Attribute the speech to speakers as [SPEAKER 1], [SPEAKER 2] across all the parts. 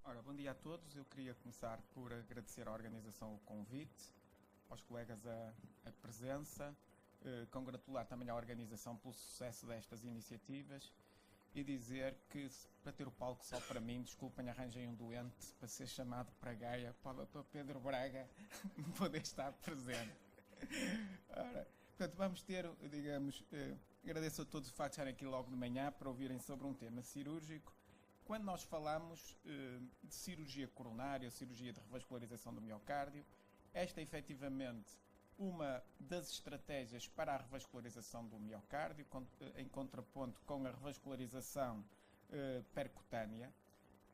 [SPEAKER 1] Ora, bom dia a todos. Eu queria começar por agradecer à organização o convite, aos colegas a presença, congratular também à organização pelo sucesso destas iniciativas e dizer que, para ter o palco só para mim, desculpem, arranjem um doente para ser chamado para Gaia, para Pedro Braga poder estar presente. Ora, portanto, vamos ter, digamos, agradeço a todos o facto de estarem aqui logo de manhã para ouvirem sobre um tema cirúrgico. Quando nós falamos de cirurgia coronária, cirurgia de revascularização do miocárdio, esta é efetivamente uma das estratégias para a revascularização do miocárdio, em contraponto com a revascularização percutânea,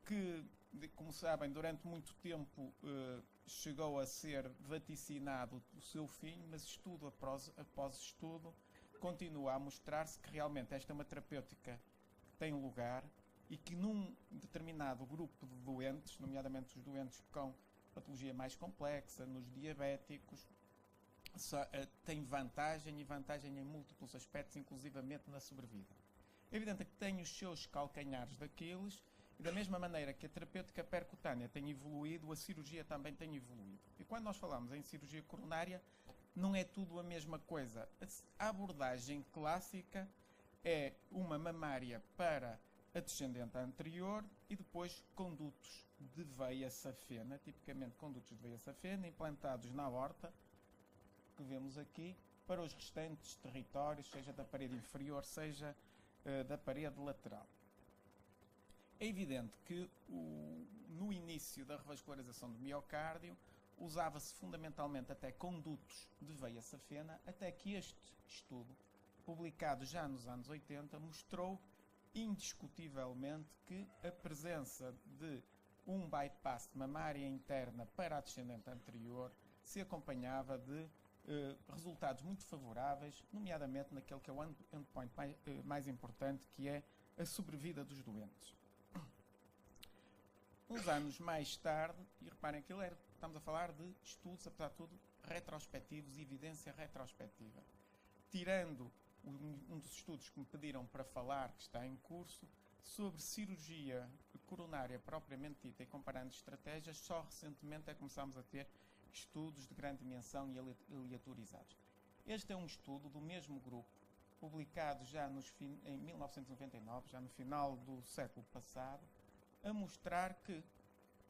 [SPEAKER 1] que, como sabem, durante muito tempo chegou a ser vaticinado o seu fim, mas estudo após estudo continua a mostrar-se que realmente esta é uma terapêutica que tem lugar e que num determinado grupo de doentes, nomeadamente os doentes com patologia mais complexa, nos diabéticos, tem vantagem, e vantagem em múltiplos aspectos, inclusivamente na sobrevida. É evidente que tem os seus calcanhares daqueles, e da mesma maneira que a terapêutica percutânea tem evoluído, a cirurgia também tem evoluído. E quando nós falamos em cirurgia coronária, não é tudo a mesma coisa. A abordagem clássica é uma mamária para a descendente anterior e depois condutos de veia safena, tipicamente condutos de veia safena, implantados na aorta, que vemos aqui, para os restantes territórios, seja da parede inferior, seja da parede lateral. É evidente que no início da revascularização do miocárdio usava-se fundamentalmente até condutos de veia safena, até que este estudo, publicado já nos anos 80, mostrou indiscutivelmente que a presença de um bypass de mamária interna para a descendente anterior se acompanhava de resultados muito favoráveis, nomeadamente naquele que é o endpoint mais importante, que é a sobrevida dos doentes. Uns anos mais tarde, e reparem que estamos a falar de estudos, apesar de tudo, retrospectivos e evidência retrospectiva. Tirando um dos estudos que me pediram para falar, que está em curso, sobre cirurgia coronária propriamente dita e comparando estratégias, só recentemente é que começámos a ter estudos de grande dimensão e aleatorizados. Este é um estudo do mesmo grupo, publicado já em 1999, já no final do século passado, a mostrar que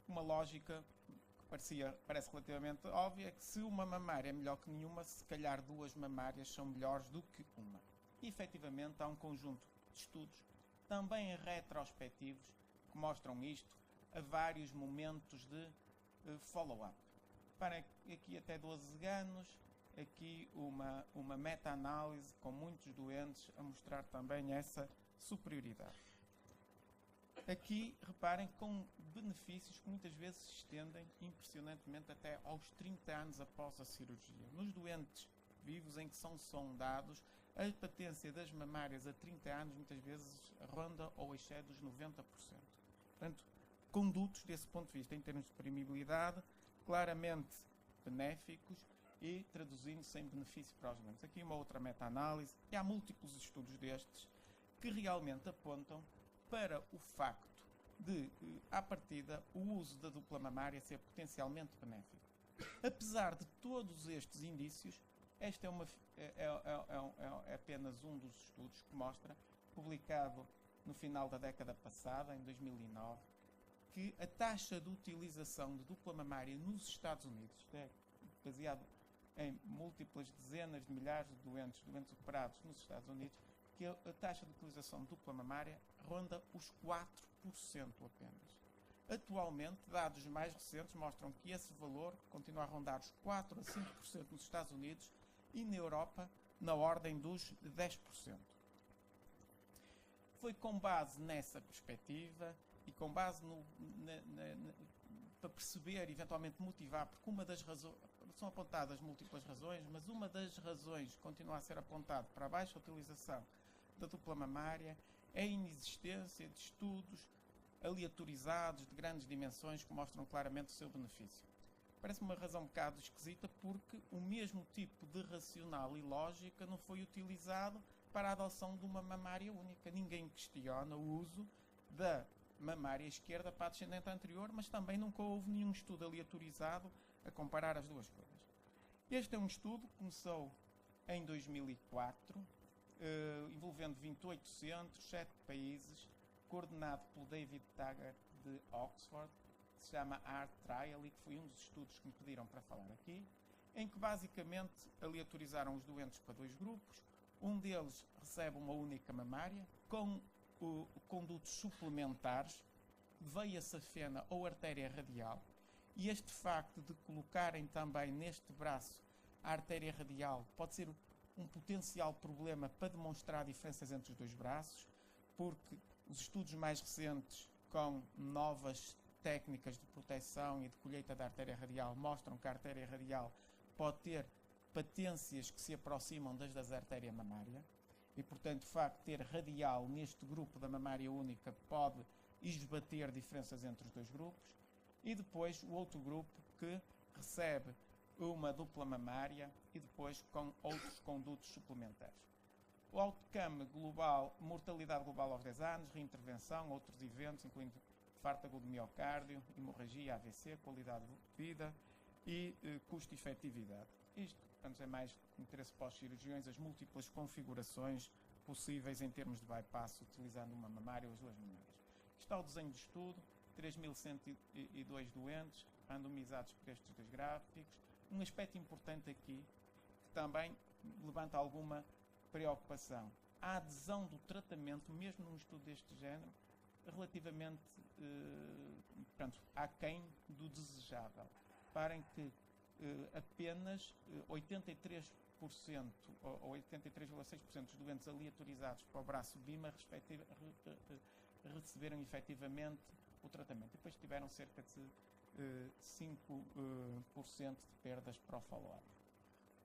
[SPEAKER 1] uma lógica que parece relativamente óbvia, que se uma mamária é melhor que nenhuma, se calhar duas mamárias são melhores do que uma. E efetivamente há um conjunto de estudos, também retrospectivos, que mostram isto a vários momentos de follow-up. Para aqui até 12 anos, aqui uma meta-análise com muitos doentes a mostrar também essa superioridade. Aqui, reparem, com benefícios que muitas vezes se estendem impressionantemente até aos 30 anos após a cirurgia. Nos doentes vivos em que são sondados, a patência das mamárias a 30 anos muitas vezes ronda ou excede os 90%. Portanto, condutos desse ponto de vista, em termos de permeabilidade, claramente benéficos e traduzindo-se em benefício para os doentes. Aqui uma outra meta-análise, e há múltiplos estudos destes que realmente apontam para o facto de, à partida, o uso da dupla mamária ser potencialmente benéfico. Apesar de todos estes indícios, este é apenas um dos estudos que mostra, publicado no final da década passada, em 2009, que a taxa de utilização de dupla mamária nos Estados Unidos, isto é baseado em múltiplas dezenas de milhares de doentes operados nos Estados Unidos, que a taxa de utilização de dupla mamária ronda os 4% apenas. Atualmente, dados mais recentes mostram que esse valor continua a rondar os 4 a 5% nos Estados Unidos e na Europa na ordem dos 10%. Foi com base nessa perspectiva e com base para perceber e eventualmente motivar, porque uma das razões, são apontadas múltiplas razões, mas uma das razões que continua a ser apontada para a baixa utilização da dupla mamária é a inexistência de estudos aleatorizados de grandes dimensões que mostram claramente o seu benefício. Parece-me uma razão um bocado esquisita, porque o mesmo tipo de racional e lógica não foi utilizado para a adoção de uma mamária única. Ninguém questiona o uso da mamária esquerda para a descendente anterior, mas também nunca houve nenhum estudo aleatorizado a comparar as duas coisas. Este é um estudo que começou em 2004, envolvendo 28 centros, 7 países, coordenado pelo David Taggart de Oxford, que se chama Art Trial e que foi um dos estudos que me pediram para falar aqui, em que basicamente aleatorizaram os doentes para dois grupos. Um deles recebe uma única mamária com condutos suplementares, veia safena ou artéria radial, e este facto de colocarem também neste braço a artéria radial pode ser um potencial problema para demonstrar diferenças entre os dois braços, porque os estudos mais recentes com novas técnicas de proteção e de colheita da artéria radial mostram que a artéria radial pode ter patências que se aproximam das da artéria mamária e, portanto, o facto de ter radial neste grupo da mamária única pode esbater diferenças entre os dois grupos. E depois o outro grupo que recebe uma dupla mamária e depois com outros condutos suplementares. O outcome global, mortalidade global aos 10 anos, reintervenção, outros eventos, incluindo infarto agudo do miocárdio, hemorragia, AVC, qualidade de vida e custo-efetividade. Isto, portanto, é mais interesse para os cirurgiões, as múltiplas configurações possíveis em termos de bypass, utilizando uma mamária ou as duas mamárias. Está o desenho de estudo, 3.102 doentes, randomizados por estes dois gráficos. Um aspecto importante aqui, que também levanta alguma preocupação. A adesão do tratamento, mesmo num estudo deste género, relativamente aquém do desejável. Reparem que apenas 83% ou 83,6% dos doentes aleatorizados para o braço BIMA receberam efetivamente o tratamento. Depois tiveram cerca de 5% de perdas para o follow-up.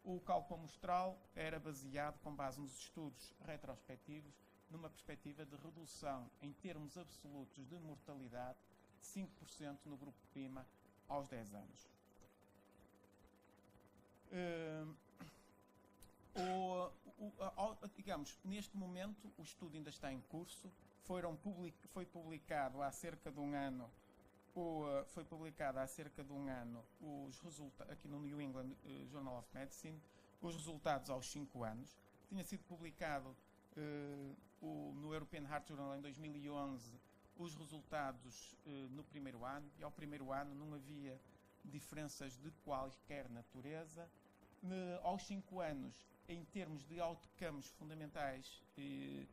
[SPEAKER 1] O cálculo amostral era baseado, com base nos estudos retrospectivos, numa perspectiva de redução em termos absolutos de mortalidade de 5% no grupo PIMA aos 10 anos. Digamos, neste momento o estudo ainda está em curso. Foi publicado há cerca de um ano os resultados aqui no New England Journal of Medicine, os resultados aos 5 anos. Tinha sido publicado no European Heart Journal em 2011 os resultados no primeiro ano, e ao primeiro ano não havia diferenças de qualquer natureza. Aos 5 anos, em termos de outcomes fundamentais, de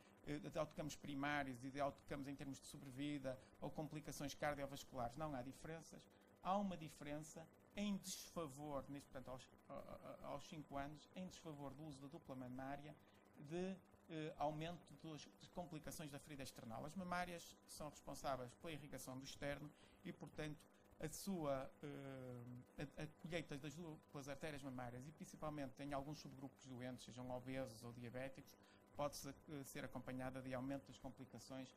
[SPEAKER 1] outcomes primários e de outcomes em termos de sobrevida ou complicações cardiovasculares, não há diferenças. Há uma diferença em desfavor, portanto, aos 5 anos, em desfavor do uso da dupla mamária, de aumento de complicações da ferida external. As mamárias são responsáveis pela irrigação do externo e, portanto, a colheita das duplas artérias mamárias, e principalmente em alguns subgrupos doentes, sejam obesos ou diabéticos, pode ser acompanhada de aumento das complicações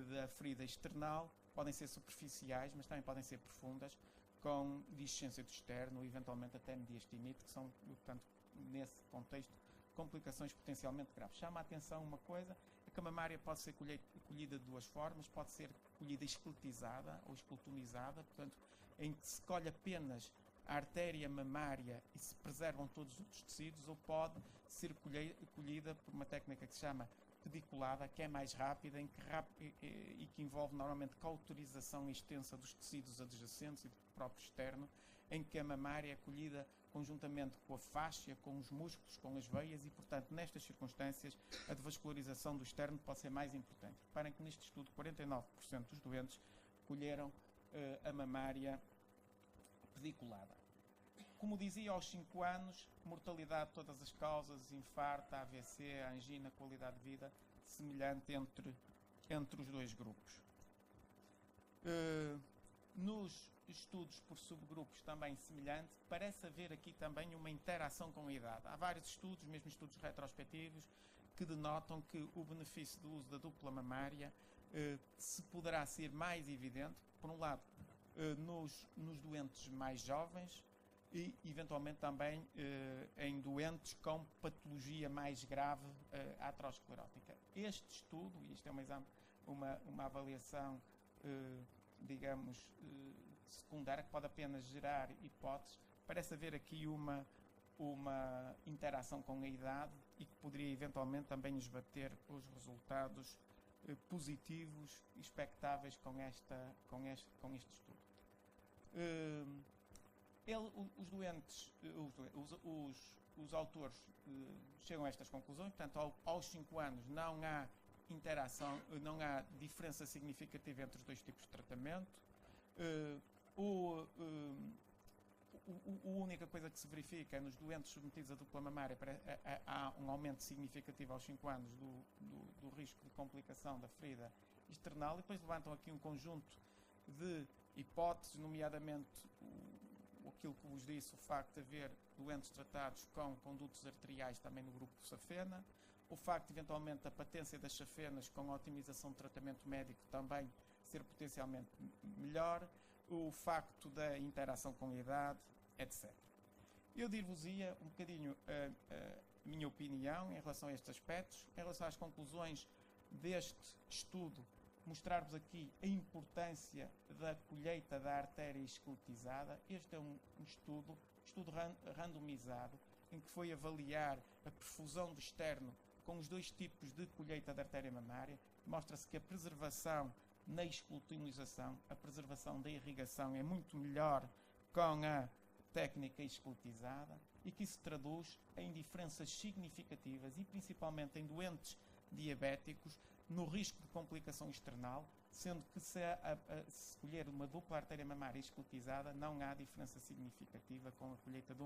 [SPEAKER 1] da ferida external. Podem ser superficiais, mas também podem ser profundas, com discência do externo e eventualmente até mediastinite, que são, portanto, nesse contexto, complicações potencialmente graves. Chama a atenção uma coisa, é que a mamária pode ser colhida de duas formas. Pode ser colhida esqueletizada ou esqueletonizada, portanto, em que se colhe apenas a artéria mamária e se preservam todos os outros tecidos, ou pode ser colhida por uma técnica que se chama pediculada, que é mais rápida e que envolve normalmente cauterização extensa dos tecidos adjacentes e do próprio externo, em que a mamária é colhida conjuntamente com a fáscia, com os músculos, com as veias, e, portanto, nestas circunstâncias, a devascularização do externo pode ser mais importante. Reparem que neste estudo 49% dos doentes colheram a mamária pediculada. Como dizia, aos 5 anos, mortalidade de todas as causas, infarto, AVC, angina, qualidade de vida, semelhante entre os dois grupos. Nos estudos por subgrupos também semelhante, parece haver aqui também uma interação com a idade. Há vários estudos, mesmo estudos retrospectivos, que denotam que o benefício do uso da dupla mamária se poderá ser mais evidente, por um lado, nos doentes mais jovens e, eventualmente, também em doentes com patologia mais grave aterosclerótica. Este estudo, e isto é uma avaliação digamos, secundária, que pode apenas gerar hipóteses. Parece haver aqui uma interação com a idade e que poderia eventualmente também esbater os resultados positivos e expectáveis com este estudo. Os autores chegam a estas conclusões. Portanto, aos 5 anos não há interação, não há diferença significativa entre os dois tipos de tratamento. A única coisa que se verifica é nos doentes submetidos à dupla mamária, há um aumento significativo aos 5 anos do risco de complicação da ferida external, e depois levantam aqui um conjunto de hipóteses, nomeadamente aquilo que vos disse, o facto de haver doentes tratados com condutos arteriais também no grupo safena, o facto de eventualmente a patência das safenas com a otimização do tratamento médico também ser potencialmente melhor, o facto da interação com a idade, etc. Eu dir-vos-ia um bocadinho a minha opinião em relação a estes aspectos, em relação às conclusões deste estudo, mostrar-vos aqui a importância da colheita da artéria esqueletizada. Este é um estudo randomizado, em que foi avaliar a perfusão do externo com os dois tipos de colheita da artéria mamária. Mostra-se que a preservação na esclerotinização, a preservação da irrigação é muito melhor com a técnica esqueletizada, e que isso traduz em diferenças significativas, e principalmente em doentes diabéticos, no risco de complicação external, sendo que se colher uma dupla artéria mamária esqueletizada, não há diferença significativa com a colheita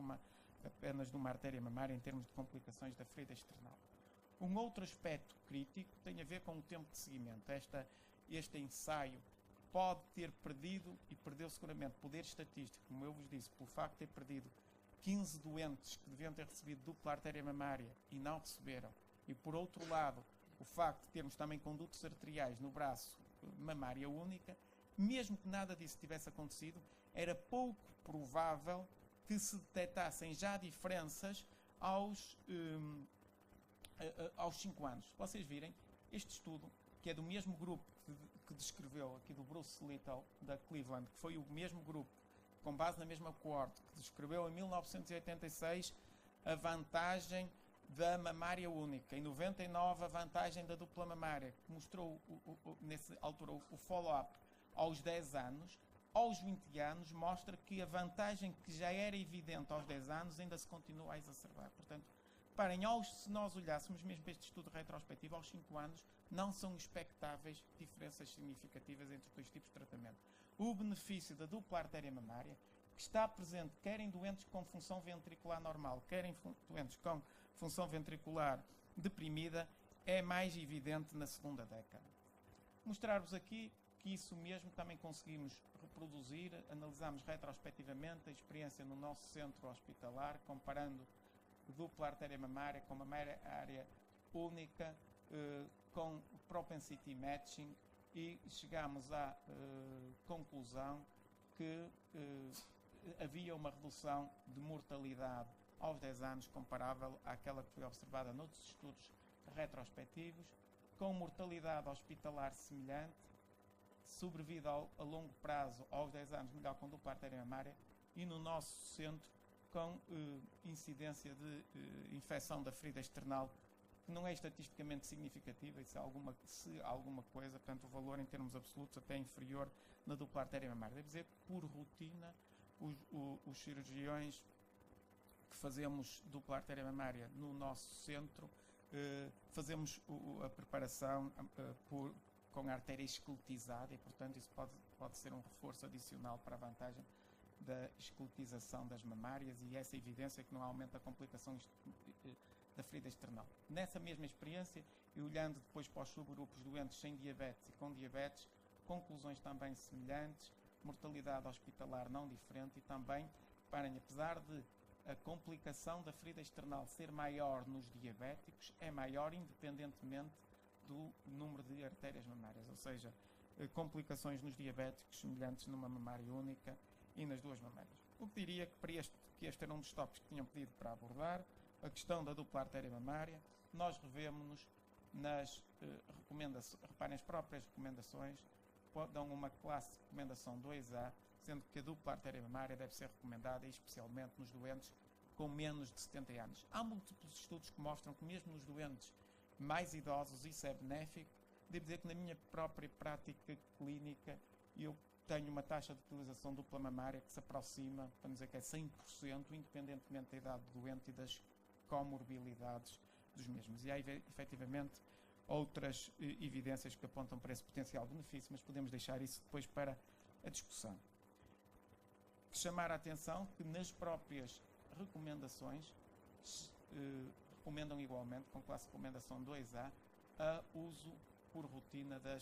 [SPEAKER 1] apenas de uma artéria mamária em termos de complicações da ferida external. Um outro aspecto crítico tem a ver com o tempo de seguimento. Este ensaio pode ter perdido, e perdeu seguramente, poder estatístico, como eu vos disse, pelo facto de ter perdido 15 doentes que deviam ter recebido dupla artéria mamária e não receberam, e por outro lado, o facto de termos também condutos arteriais no braço mamária única. Mesmo que nada disso tivesse acontecido, era pouco provável que se detectassem já diferenças aos 5 anos. Se vocês virem, este estudo, que é do mesmo grupo que descreveu aqui do Bruce Little, da Cleveland, que foi o mesmo grupo, com base na mesma coorte, que descreveu em 1986 a vantagem da mamária única, em 99 a vantagem da dupla mamária, que mostrou nessa altura o follow-up aos 10 anos, aos 20 anos mostra que a vantagem que já era evidente aos 10 anos ainda se continua a exacerbar. Portanto, reparem, se nós olhássemos mesmo para este estudo retrospectivo, aos 5 anos não são expectáveis diferenças significativas entre os dois tipos de tratamento. O benefício da dupla artéria mamária, que está presente quer em doentes com função ventricular normal, quer em doentes com função ventricular deprimida, é mais evidente na segunda década. Mostrar-vos aqui que isso mesmo também conseguimos reproduzir, analisamos retrospectivamente a experiência no nosso centro hospitalar, comparando dupla artéria mamária com mamária única, com propensity matching, e chegamos à conclusão que havia uma redução de mortalidade aos 10 anos comparável àquela que foi observada noutros estudos retrospectivos, com mortalidade hospitalar semelhante, sobrevida a longo prazo aos 10 anos melhor com dupla artéria mamária, e no nosso centro com incidência de infecção da ferida external, que não é estatisticamente significativa, e se alguma coisa, portanto o valor em termos absolutos até inferior na dupla artéria mamária. Devo dizer que por rotina os cirurgiões que fazemos dupla artéria mamária no nosso centro, fazemos a preparação com a artéria esqueletizada, e portanto isso pode ser um reforço adicional para a vantagem da esqueletização das mamárias, e essa evidência que não aumenta a complicação da ferida external. Nessa mesma experiência, e olhando depois para os subgrupos doentes sem diabetes e com diabetes, conclusões também semelhantes, mortalidade hospitalar não diferente, e também, reparem, apesar de a complicação da ferida external ser maior nos diabéticos, é maior independentemente do número de artérias mamárias, ou seja, complicações nos diabéticos semelhantes numa mamária única e nas duas mamárias. O que diria que este era um dos tópicos que tinham pedido para abordar, a questão da dupla artéria mamária. Nós revemos-nos nas recomendações, reparem, as próprias recomendações dão uma classe de recomendação 2A, sendo que a dupla artéria mamária deve ser recomendada, especialmente nos doentes com menos de 70 anos. Há múltiplos estudos que mostram que mesmo nos doentes mais idosos isso é benéfico. Devo dizer que na minha própria prática clínica eu tenho uma taxa de utilização dupla mamária que se aproxima, para dizer que é 100%, independentemente da idade do doente e das comorbilidades dos mesmos. E há efetivamente outras evidências que apontam para esse potencial benefício, mas podemos deixar isso depois para a discussão. Chamar a atenção que nas próprias recomendações recomendam igualmente, com classe de recomendação 2A, a uso por rotina da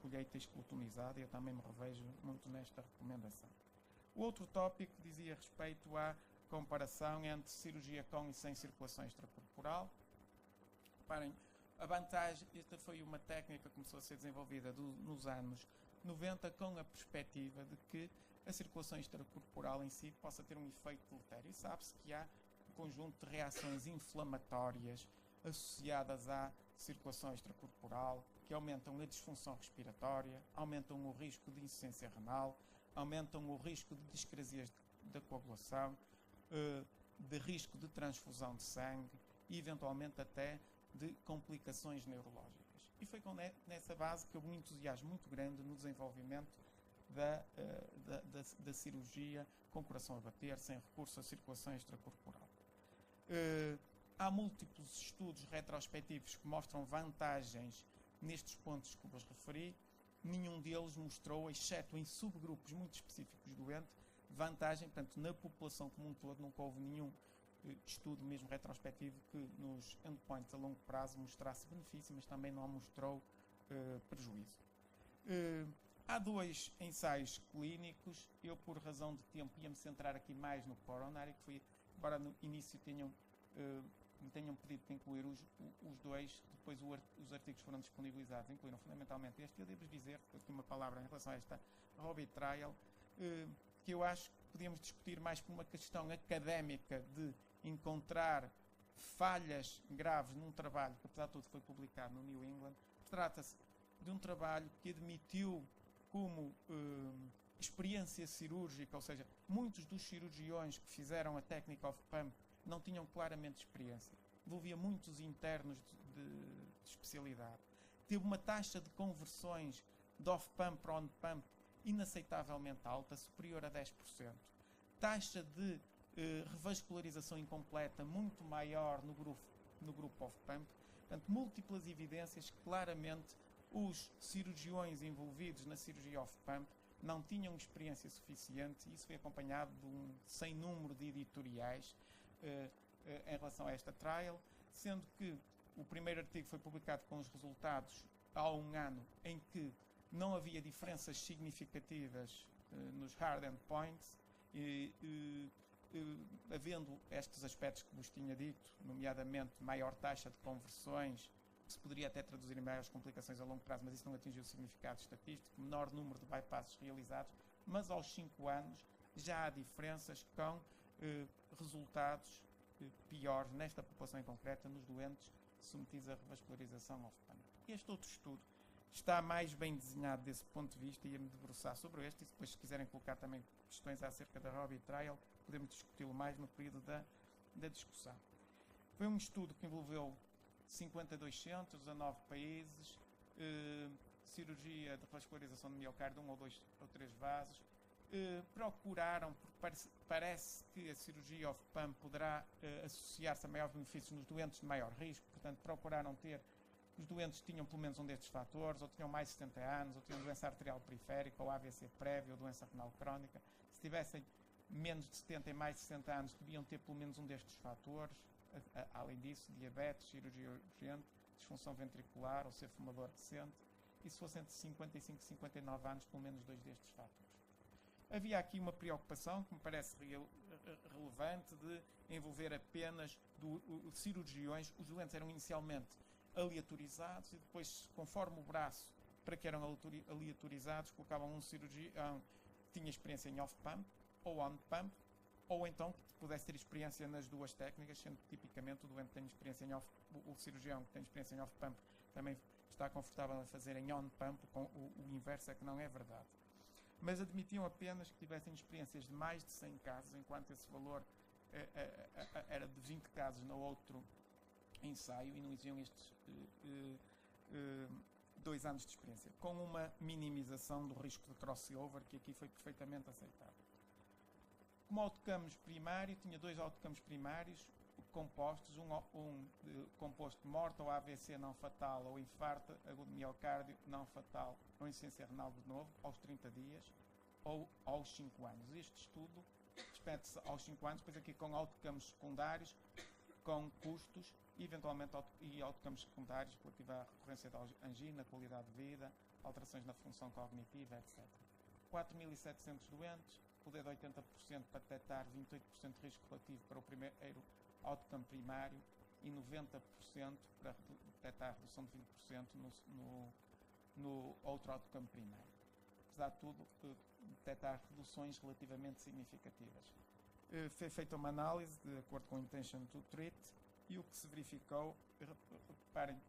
[SPEAKER 1] colheita esclotonizada, e eu também me revejo muito nesta recomendação. O outro tópico dizia respeito à comparação entre cirurgia com e sem circulação extracorporal. Reparem, a vantagem, esta foi uma técnica que começou a ser desenvolvida nos anos 90 com a perspectiva de que a circulação extracorporal em si possa ter um efeito deletério. E sabe-se que há um conjunto de reações inflamatórias associadas à circulação extracorporal que aumentam a disfunção respiratória, aumentam o risco de insuficiência renal, aumentam o risco de discrasias da coagulação, de risco de transfusão de sangue e eventualmente até de complicações neurológicas. E foi nessa base que houve um entusiasmo muito grande no desenvolvimento da cirurgia com coração a bater, sem recurso à circulação extracorporal. Há múltiplos estudos retrospectivos que mostram vantagens nestes pontos que vos referi. Nenhum deles mostrou, exceto em subgrupos muito específicos do doente, vantagem. Portanto, na população como um todo, nunca houve nenhum estudo mesmo retrospectivo que nos endpoints a longo prazo mostrasse benefício, mas também não mostrou prejuízo. Há 2 ensaios clínicos. Eu, por razão de tempo, ia-me centrar aqui mais no coronary, que foi, embora no início me tenham pedido para incluir os 2, depois os artigos foram disponibilizados, incluíram fundamentalmente este. Eu devo dizer, aqui uma palavra em relação a esta Robbie Trial, que eu acho que podíamos discutir mais por uma questão académica de encontrar falhas graves num trabalho que, apesar de tudo, foi publicado no New England. Trata-se de um trabalho que admitiu como experiência cirúrgica, ou seja, muitos dos cirurgiões que fizeram a técnica of pump não tinham claramente experiência. Envolvia muitos internos de especialidade. Teve uma taxa de conversões de off-pump para on-pump inaceitavelmente alta, superior a 10%. Taxa de revascularização incompleta muito maior no grupo off-pump. Portanto, múltiplas evidências que claramente os cirurgiões envolvidos na cirurgia off-pump não tinham experiência suficiente, e isso foi acompanhado de um sem número de editoriais em relação a esta trial, sendo que o primeiro artigo foi publicado com os resultados há um ano, em que não havia diferenças significativas nos hard endpoints, havendo estes aspectos que vos tinha dito, nomeadamente maior taxa de conversões, que se poderia até traduzir em maiores complicações a longo prazo, mas isso não atingiu o significado estatístico, menor número de bypasses realizados, mas aos 5 anos já há diferenças com resultados piores nesta população em concreta, nos doentes submetidos à revascularização off-pump. Este outro estudo está mais bem desenhado desse ponto de vista, e ia-me debruçar sobre este, e depois, se quiserem colocar também questões acerca da Robbie Trial, podemos discuti-lo mais no período da discussão. Foi um estudo que envolveu 52 centros, 19 países, cirurgia de revascularização de miocárdio, 1 ou 2 ou 3 vasos. Procuraram, porque parece que a cirurgia off-pump poderá associar-se a maiores benefícios nos doentes de maior risco, portanto procuraram ter os doentes que tinham pelo menos um destes fatores, ou tinham mais de 70 anos, ou tinham doença arterial periférica, ou AVC prévio, ou doença renal crónica. Se tivessem menos de 70 e mais de 60 anos, deviam ter pelo menos um destes fatores. Além disso, diabetes, cirurgia urgente, disfunção ventricular, ou ser fumador recente, e se fossem entre 55 e 59 anos, pelo menos 2 destes fatores. Havia aqui uma preocupação que me parece relevante de envolver apenas cirurgiões. Os doentes eram inicialmente aleatorizados e depois, conforme o braço para que eram aleatorizados, colocavam um cirurgião que tinha experiência em off-pump ou on-pump, ou então que pudesse ter experiência nas 2 técnicas, sendo que tipicamente o doente tem experiência em o cirurgião que tem experiência em off-pump também está confortável a fazer em on-pump, o inverso é que não é verdade. Mas admitiam apenas que tivessem experiências de mais de 100 casos, enquanto esse valor era de 20 casos no outro ensaio, e não exigiam estes 2 anos de experiência, com uma minimização do risco de crossover, que aqui foi perfeitamente aceitável. Como outcomes primário, tinha 2 outcomes primários compostos, um composto de morte ou AVC não fatal ou infarto agudo de miocárdio não fatal ou insuficiência renal de novo aos 30 dias ou aos 5 anos. Este estudo despede-se aos 5 anos, depois aqui com outcomes secundários, com custos e eventualmente outcomes secundários relativos à recorrência da angina, qualidade de vida, alterações na função cognitiva, etc. 4.700 doentes, poder de 80% para detectar 28% de risco relativo para o primeiro outcome primário e 90% para detectar redução de 20% no outro outcome primário. Apesar de tudo, detectar reduções relativamente significativas. Foi feita uma análise de acordo com o Intention to Treat e o que se verificou, reparem,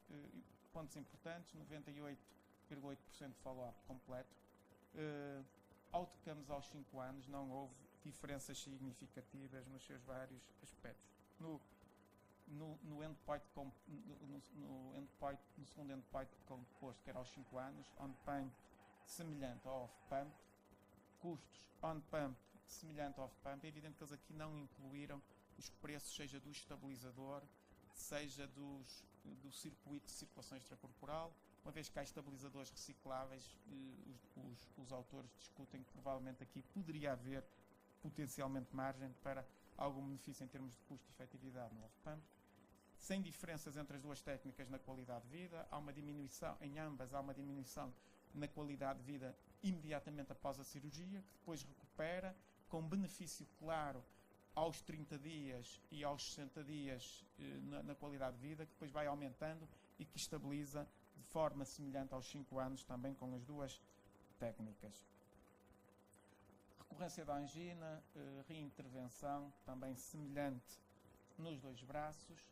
[SPEAKER 1] pontos importantes, 98,8% de follow-up completo. Outcomes aos 5 anos, não houve diferenças significativas nos seus vários aspectos. No segundo endpoint composto, que era aos 5 anos, on-pump semelhante ao off-pump, custos on-pump semelhante ao off-pump. É evidente que eles aqui não incluíram os preços, seja do estabilizador, seja do circuito de circulação extracorporal, uma vez que há estabilizadores recicláveis. Os autores discutem que provavelmente aqui poderia haver potencialmente margem para algum benefício em termos de custo e efetividade no off-pump. Sem diferenças entre as duas técnicas na qualidade de vida, há uma diminuição, em ambas há uma diminuição na qualidade de vida imediatamente após a cirurgia, que depois recupera, com benefício claro aos 30 dias e aos 60 dias na qualidade de vida, que depois vai aumentando e que estabiliza de forma semelhante aos 5 anos também com as duas técnicas. Recorrência da angina, reintervenção, também semelhante nos 2 braços.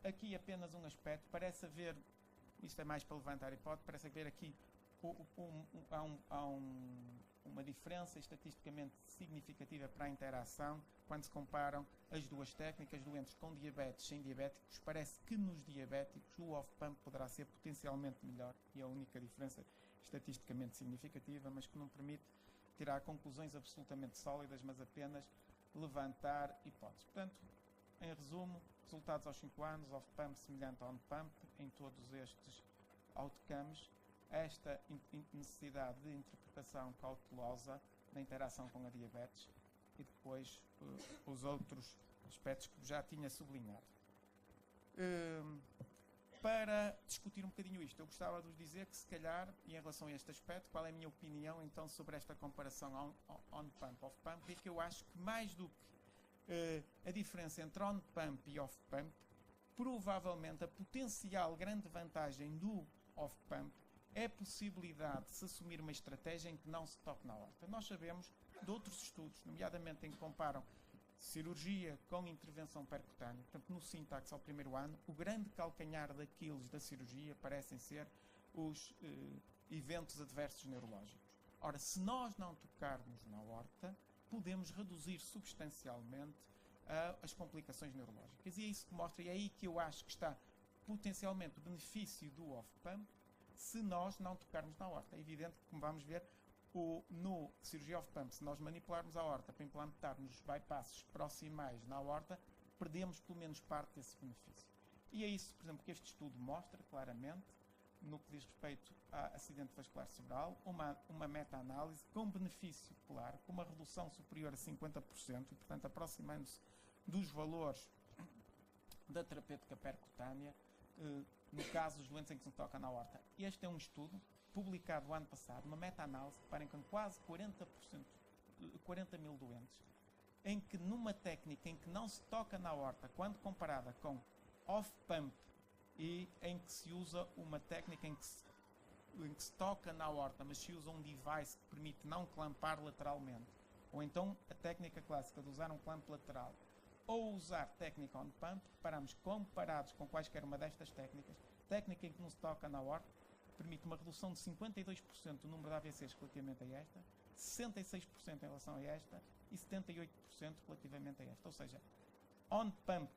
[SPEAKER 1] Aqui apenas um aspecto, parece haver, isto é mais para levantar a hipótese, parece haver aqui uma diferença estatisticamente significativa para a interação quando se comparam as duas técnicas, doentes com diabetes, sem diabéticos. Parece que nos diabéticos o off-pump poderá ser potencialmente melhor, e a única diferença estatisticamente significativa, mas que não permite tirar conclusões absolutamente sólidas, mas apenas levantar hipóteses. Portanto, em resumo, resultados aos 5 anos, off-pump semelhante ao on-pump em todos estes outcomes. Esta necessidade de interpretação cautelosa na interação com a diabetes e depois os outros aspectos que já tinha sublinhado. Para discutir um bocadinho isto, eu gostava de vos dizer que, se calhar, e em relação a este aspecto, qual é a minha opinião então sobre esta comparação on-pump, off-pump, é que eu acho que mais do que a diferença entre on-pump e off-pump, provavelmente a potencial grande vantagem do off-pump é a possibilidade de se assumir uma estratégia em que não se toque na aorta. Nós sabemos de outros estudos, nomeadamente em que comparam cirurgia com intervenção percutânea, portanto no SYNTAX ao primeiro ano, o grande calcanhar daqueles da cirurgia parecem ser os eventos adversos neurológicos. Ora, se nós não tocarmos na aorta, podemos reduzir substancialmente as complicações neurológicas. E é isso que mostra, e é aí que eu acho que está potencialmente o benefício do off-pump, se nós não tocarmos na aorta. É evidente que, como vamos ver, no cirurgia off-pump, se nós manipularmos a aorta para implantarmos bypasses proximais na aorta, perdemos pelo menos parte desse benefício. E é isso, por exemplo, que este estudo mostra claramente, no que diz respeito a acidente vascular cerebral, uma meta-análise com benefício claro, com uma redução superior a 50%, e, portanto, aproximando-se dos valores da terapêutica percutânea, no caso dos doentes em que se toca na aorta. Este é um estudo publicado o ano passado, uma meta-análise, reparem, com quase 40 mil doentes, em que numa técnica em que não se toca na aorta, quando comparada com off-pump, e em que se usa uma técnica em que se toca na aorta, mas se usa um device que permite não clampar lateralmente, ou então a técnica clássica de usar um clamp lateral, ou usar técnica on-pump, comparamos comparados com quaisquer uma destas técnicas, técnica em que não se toca na aorta, permite uma redução de 52% do número de AVCs relativamente a esta, 66% em relação a esta e 78% relativamente a esta. Ou seja, on-pump,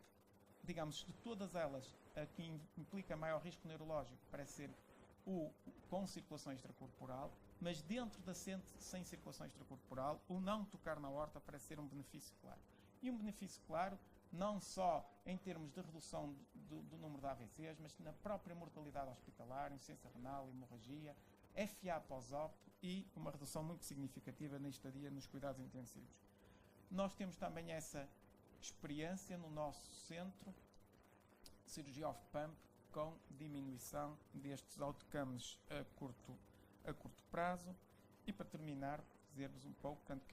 [SPEAKER 1] digamos, de todas elas, a que implica maior risco neurológico parece ser o com circulação extracorporal, mas dentro da sem circulação extracorporal, o não tocar na aorta parece ser um benefício claro. E um benefício claro não só em termos de redução do número de AVCs, mas na própria mortalidade hospitalar, insuficiência renal, hemorragia, FA pós-op e uma redução muito significativa na estadia nos cuidados intensivos. Nós temos também essa experiência no nosso centro, cirurgia off-pump, com diminuição destes outcomes a curto prazo. E para terminar, dizer-vos um pouco, portanto,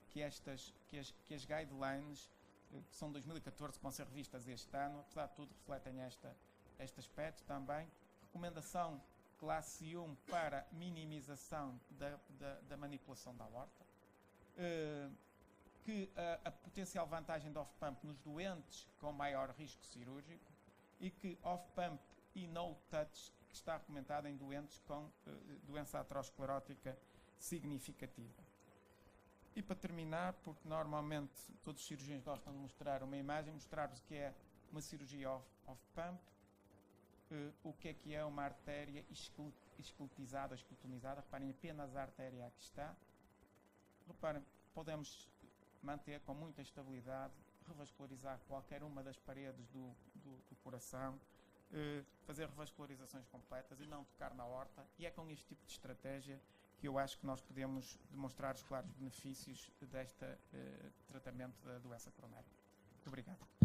[SPEAKER 1] que as guidelines, que são 2014, que vão ser revistas este ano, apesar de tudo, refletem este aspecto também. Recomendação classe 1 para minimização da manipulação da aorta. Que a potencial vantagem do off-pump nos doentes com maior risco cirúrgico e que off-pump e no-touch está recomendado em doentes com doença aterosclerótica significativa. E para terminar, porque normalmente todos os cirurgiões gostam de mostrar uma imagem, mostrar-vos que é uma cirurgia off-pump, o que é uma artéria esqueletizada, esqueletonizada. Reparem apenas a artéria aqui está. Reparem, podemos manter com muita estabilidade, revascularizar qualquer uma das paredes do coração, fazer revascularizações completas e não tocar na aorta. E é com este tipo de estratégia que eu acho que nós podemos demonstrar os claros benefícios deste tratamento da doença coronária. Muito obrigado.